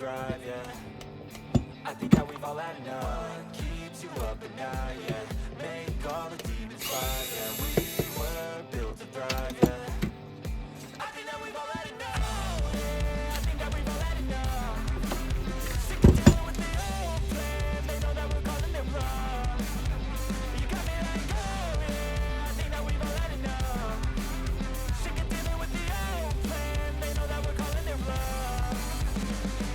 thrive, yeah. I think that we've all had enough. Keeps you up at night, yeah. Make all the demons quiet, yeah. We were built to thrive, yeah. I think that we've all had enough, yeah. I think that we've all had enough. Sick of dealing with the old plan. They know that we're calling it wrong. You got me like, oh yeah. I think that we've all had enough. Sick of dealing with the old plan. They know that we're calling it wrong.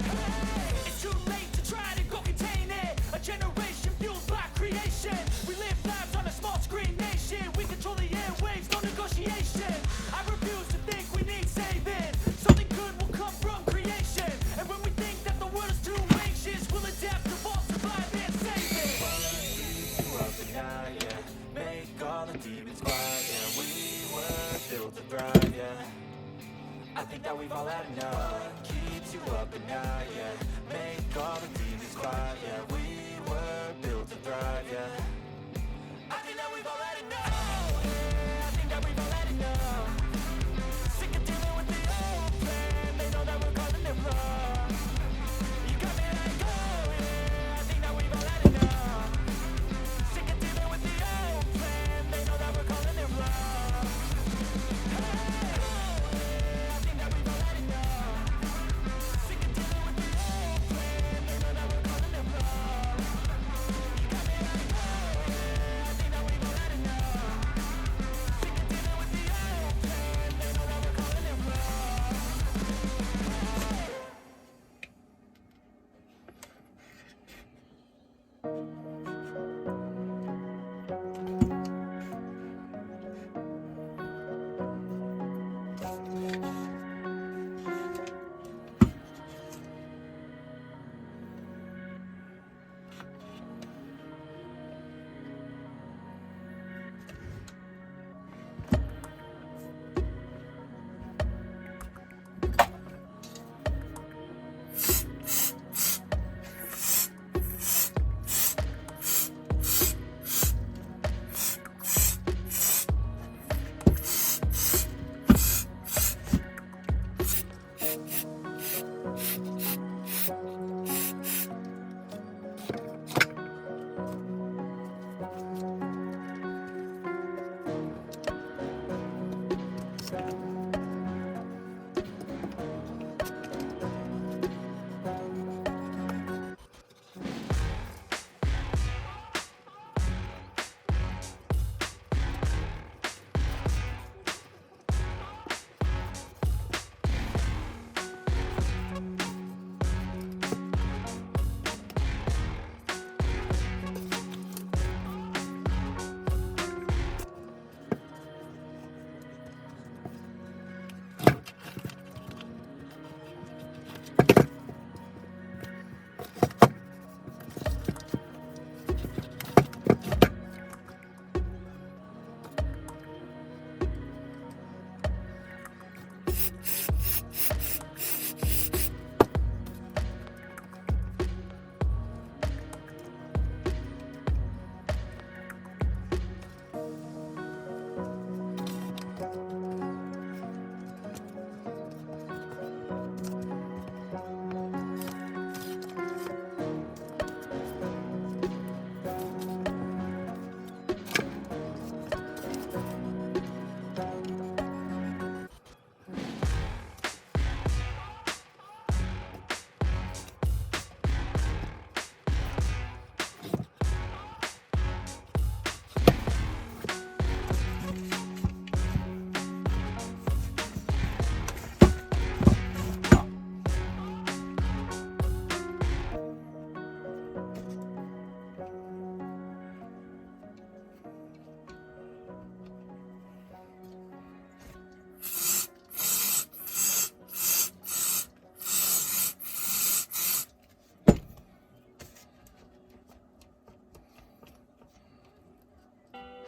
Hey, it's too late to try to go contain it. A generation fueled by creation. We live lives on a small screen nation. We control the airwaves, no negotiation. I refuse to think we need saving. Something good will come from creation. And when we think that the world is too anxious, we'll adapt, evolve, survive, and save it. Keep you up at night, yeah. Make all the demons quiet, yeah. We were built to thrive, yeah. I think that we've all had enough. Keeps you up at night, yeah. Make all the demons quiet, yeah. We were built to thrive, yeah. I think that we've all had enough, yeah. I think that we've all had enough. Sick of dealing with the old plan. They know that we're calling it wrong. You got me like, oh yeah. I think that we've all had enough. Sick of dealing with the old plan. They know that we're calling it wrong. Hey, oh yeah. I think that we've all had enough. Sick of dealing with the old plan. They know that we're calling it wrong. You got me like, oh yeah. I think that we've all had enough. Sick of dealing with the old plan. They know that we're calling it wrong.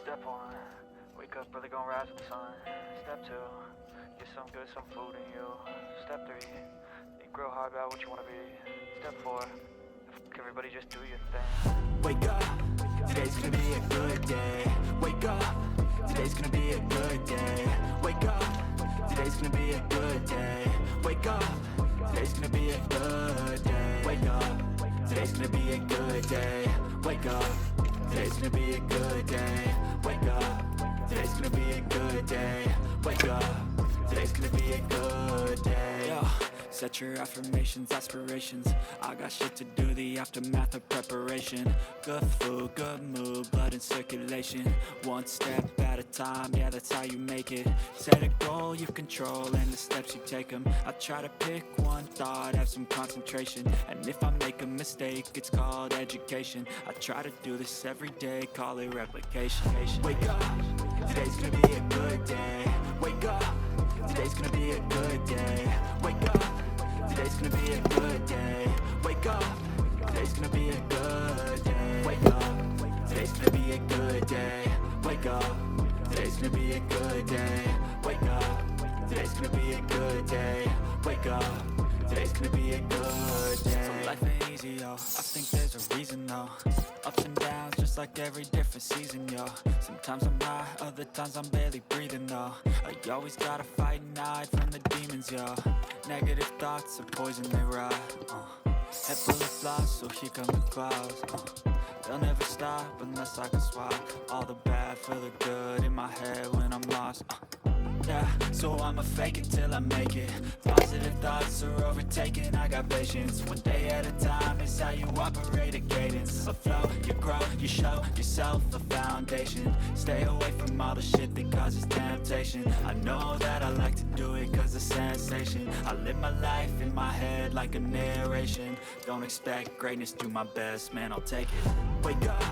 Step 1, wake up early, gonna rise with the sun. Step 2, get some good, some food in you. Step 3, think real hard about what you wanna be. Step 4, everybody just do your thing. Wake up, today's gonna be a good day. Wake up, today's gonna be a good day. Wake up, today's gonna be a good day. Wake up, today's gonna be a good day. good day. Wake up, today's gonna be a good day. Wake up, today's gonna be a good day. Wake up, today's gonna be a good day. Yo, set your affirmations, aspirations. I got shit to do, the aftermath of preparation. Good food, good mood, blood in circulation. One step at a time, yeah, that's how you make it. Set a goal you control and the steps you take them. I try to pick one thought, have some concentration. And if I make a mistake, it's called education. I try to do this every day, call it replication. Wake up, today's gonna be a good day. Wake up, today's gonna be a good day. Wake up, today's gonna be a good day. Wake up, today's gonna be a good day. Wake up, today's gonna be a good day. Wake up, today's gonna be a good day. Wake up, today's gonna be a good day. Wake up, today's gonna be a good day. So life ain't easy, yo, I think there's a reason, though. Ups and downs, just like every different season, yo. Sometimes I'm high, other times I'm barely breathing, though. I always gotta fight and hide from the demons, yo. Negative thoughts are poison, they rot. Head full of flies, so here come the clouds. They'll never stop unless I can swap all the bad for the good in my head when I'm lost. Yeah, so I'ma fake it till I make it. Positive thoughts are overtaken, I got patience. One day at a time is how you operate a cadence. A flow, you grow, you show yourself a foundation. Stay away from all the shit that causes temptation. I know that I like to do it cause it's sensation. I live my life in my head like a narration. Don't expect greatness, do my best, man, I'll take it. Wake up,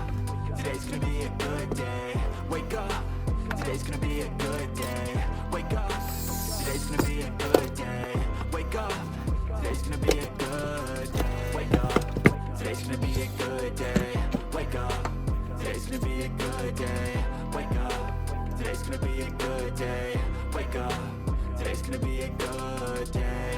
today's gonna be a good day. Wake up, today's gonna be a good day. Wake up, today's gonna be a good day. Wake up, today's gonna be a good day. Wake up, today's gonna be a good day. Wake up, today's gonna be a good day. Wake up, today's gonna be a good day. Wake up, today's gonna be a good day.